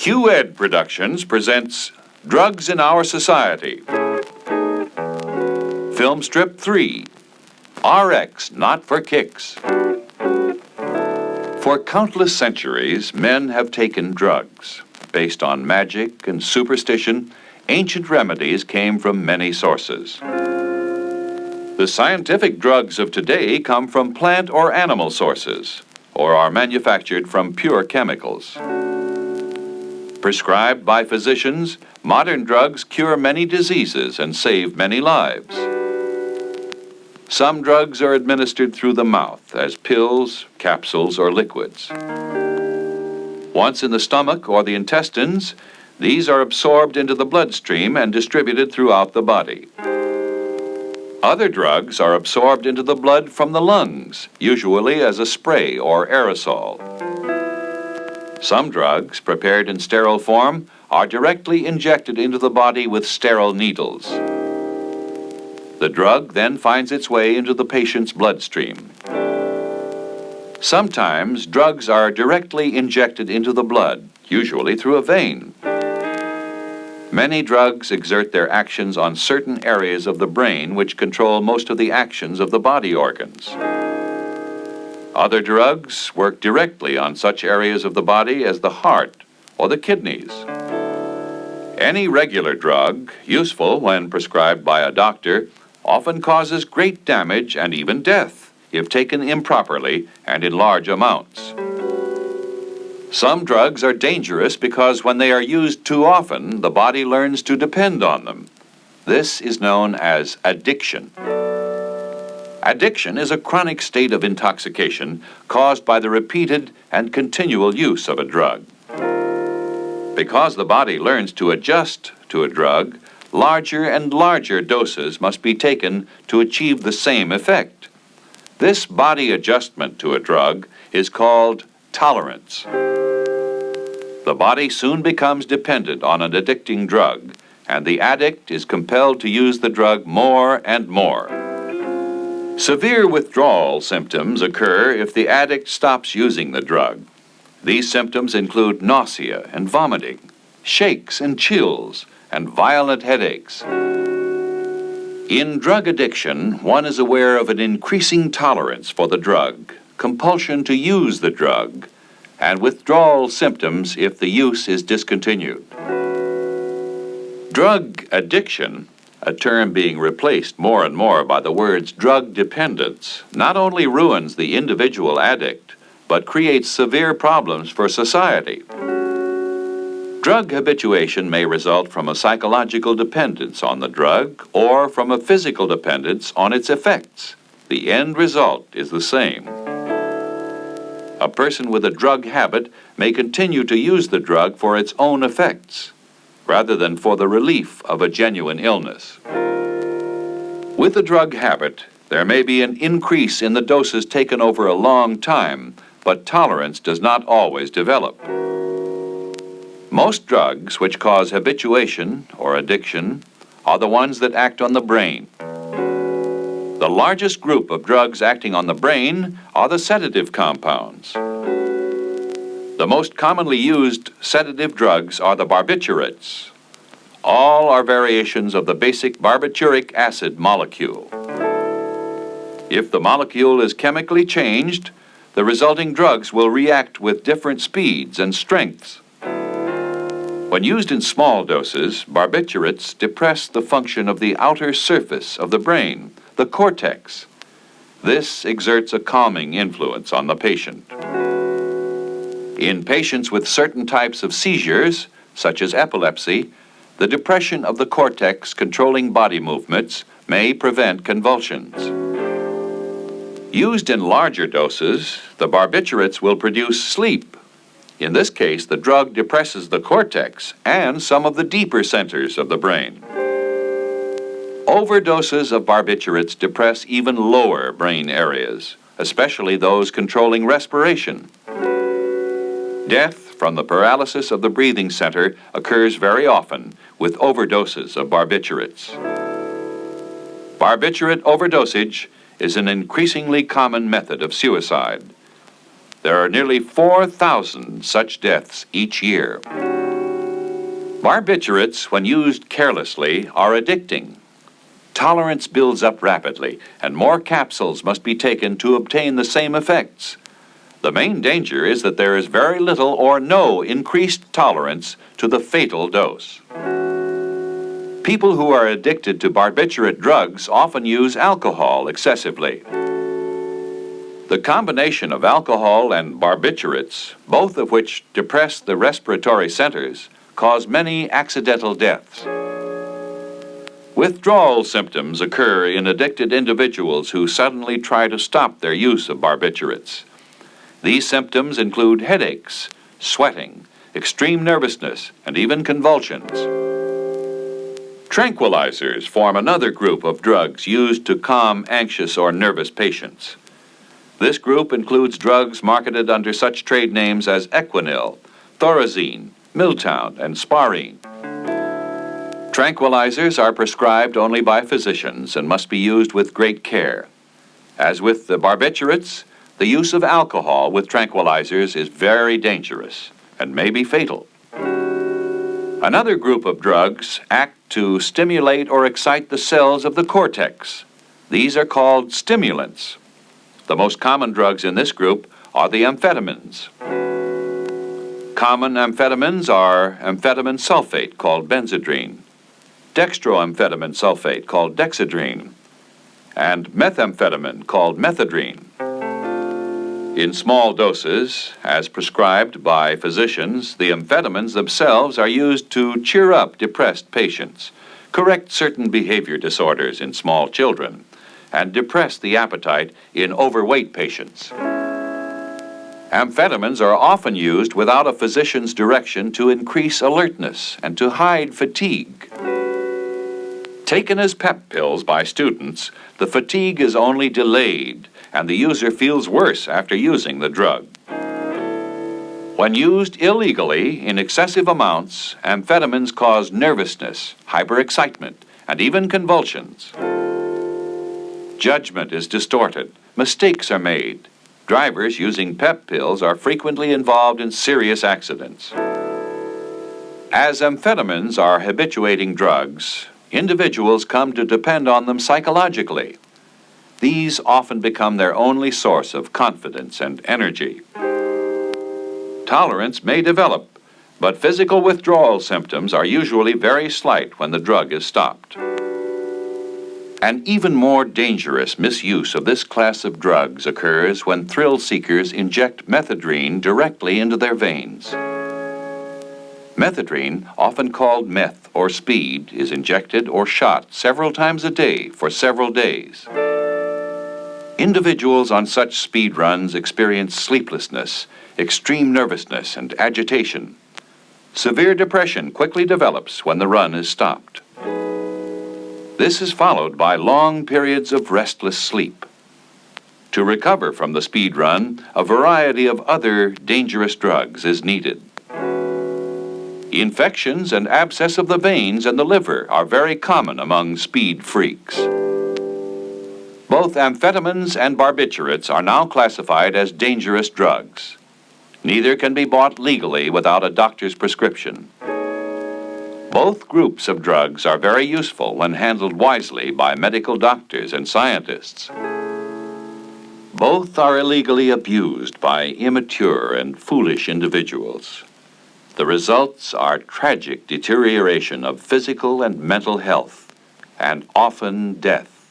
QED Productions presents Drugs in Our Society. Film Strip 3, RX Not for Kicks. For countless centuries, men have taken drugs. Based on magic and superstition, ancient remedies came from many sources. The scientific drugs of today come from plant or animal sources, or are manufactured from pure chemicals. Prescribed by physicians, modern drugs cure many diseases and save many lives. Some drugs are administered through the mouth as pills, capsules, or liquids. Once in the stomach or the intestines, these are absorbed into the bloodstream and distributed throughout the body. Other drugs are absorbed into the blood from the lungs, usually as a spray or aerosol. Some drugs, prepared in sterile form, are directly injected into the body with sterile needles. The drug then finds its way into the patient's bloodstream. Sometimes drugs are directly injected into the blood, usually through a vein. Many drugs exert their actions on certain areas of the brain which control most of the actions of the body organs. Other drugs work directly on such areas of the body as the heart or the kidneys. Any regular drug, useful when prescribed by a doctor, often causes great damage and even death if taken improperly and in large amounts. Some drugs are dangerous because when they are used too often, the body learns to depend on them. This is known as addiction. Addiction is a chronic state of intoxication caused by the repeated and continual use of a drug. Because the body learns to adjust to a drug, larger and larger doses must be taken to achieve the same effect. This body adjustment to a drug is called tolerance. The body soon becomes dependent on an addicting drug, and the addict is compelled to use the drug more and more. Severe withdrawal symptoms occur if the addict stops using the drug. These symptoms include nausea and vomiting, shakes and chills, and violent headaches. In drug addiction, one is aware of an increasing tolerance for the drug, compulsion to use the drug, and withdrawal symptoms if the use is discontinued. Drug addiction, a term being replaced more and more by the words drug dependence, not only ruins the individual addict, but creates severe problems for society. Drug habituation may result from a psychological dependence on the drug or from a physical dependence on its effects. The end result is the same. A person with a drug habit may continue to use the drug for its own effects, rather than for the relief of a genuine illness. With a drug habit, there may be an increase in the doses taken over a long time, but tolerance does not always develop. Most drugs which cause habituation or addiction are the ones that act on the brain. The largest group of drugs acting on the brain are the sedative compounds. The most commonly used sedative drugs are the barbiturates. All are variations of the basic barbituric acid molecule. If the molecule is chemically changed, the resulting drugs will react with different speeds and strengths. When used in small doses, barbiturates depress the function of the outer surface of the brain, the cortex. This exerts a calming influence on the patient. In patients with certain types of seizures, such as epilepsy, the depression of the cortex controlling body movements may prevent convulsions. Used in larger doses, the barbiturates will produce sleep. In this case, the drug depresses the cortex and some of the deeper centers of the brain. Overdoses of barbiturates depress even lower brain areas, especially those controlling respiration. Death from the paralysis of the breathing center occurs very often with overdoses of barbiturates. Barbiturate overdosage is an increasingly common method of suicide. There are nearly 4,000 such deaths each year. Barbiturates, when used carelessly, are addicting. Tolerance builds up rapidly, and more capsules must be taken to obtain the same effects. The main danger is that there is very little or no increased tolerance to the fatal dose. People who are addicted to barbiturate drugs often use alcohol excessively. The combination of alcohol and barbiturates, both of which depress the respiratory centers, cause many accidental deaths. Withdrawal symptoms occur in addicted individuals who suddenly try to stop their use of barbiturates. These symptoms include headaches, sweating, extreme nervousness, and even convulsions. Tranquilizers form another group of drugs used to calm anxious or nervous patients. This group includes drugs marketed under such trade names as Equinil, Thorazine, Miltown, and Sparine. Tranquilizers are prescribed only by physicians and must be used with great care. As with the barbiturates, the use of alcohol with tranquilizers is very dangerous and may be fatal. Another group of drugs act to stimulate or excite the cells of the cortex. These are called stimulants. The most common drugs in this group are the amphetamines. Common amphetamines are amphetamine sulfate, called benzedrine, dextroamphetamine sulfate, called dexedrine, and methamphetamine, called methadrine. In small doses, as prescribed by physicians, the amphetamines themselves are used to cheer up depressed patients, correct certain behavior disorders in small children, and depress the appetite in overweight patients. Amphetamines are often used without a physician's direction to increase alertness and to hide fatigue. Taken as pep pills by students, the fatigue is only delayed, and the user feels worse after using the drug. When used illegally in excessive amounts, amphetamines cause nervousness, hyperexcitement, and even convulsions. Judgment is distorted, mistakes are made. Drivers using pep pills are frequently involved in serious accidents. As amphetamines are habituating drugs, individuals come to depend on them psychologically. These often become their only source of confidence and energy. Tolerance may develop, but physical withdrawal symptoms are usually very slight when the drug is stopped. An even more dangerous misuse of this class of drugs occurs when thrill seekers inject methadrine directly into their veins. Methadrine, often called meth or speed, is injected or shot several times a day for several days. Individuals on such speed runs experience sleeplessness, extreme nervousness, and agitation. Severe depression quickly develops when the run is stopped. This is followed by long periods of restless sleep. To recover from the speed run, a variety of other dangerous drugs is needed. Infections and abscess of the veins and the liver are very common among speed freaks. Both amphetamines and barbiturates are now classified as dangerous drugs. Neither can be bought legally without a doctor's prescription. Both groups of drugs are very useful when handled wisely by medical doctors and scientists. Both are illegally abused by immature and foolish individuals. The results are tragic deterioration of physical and mental health, and often death.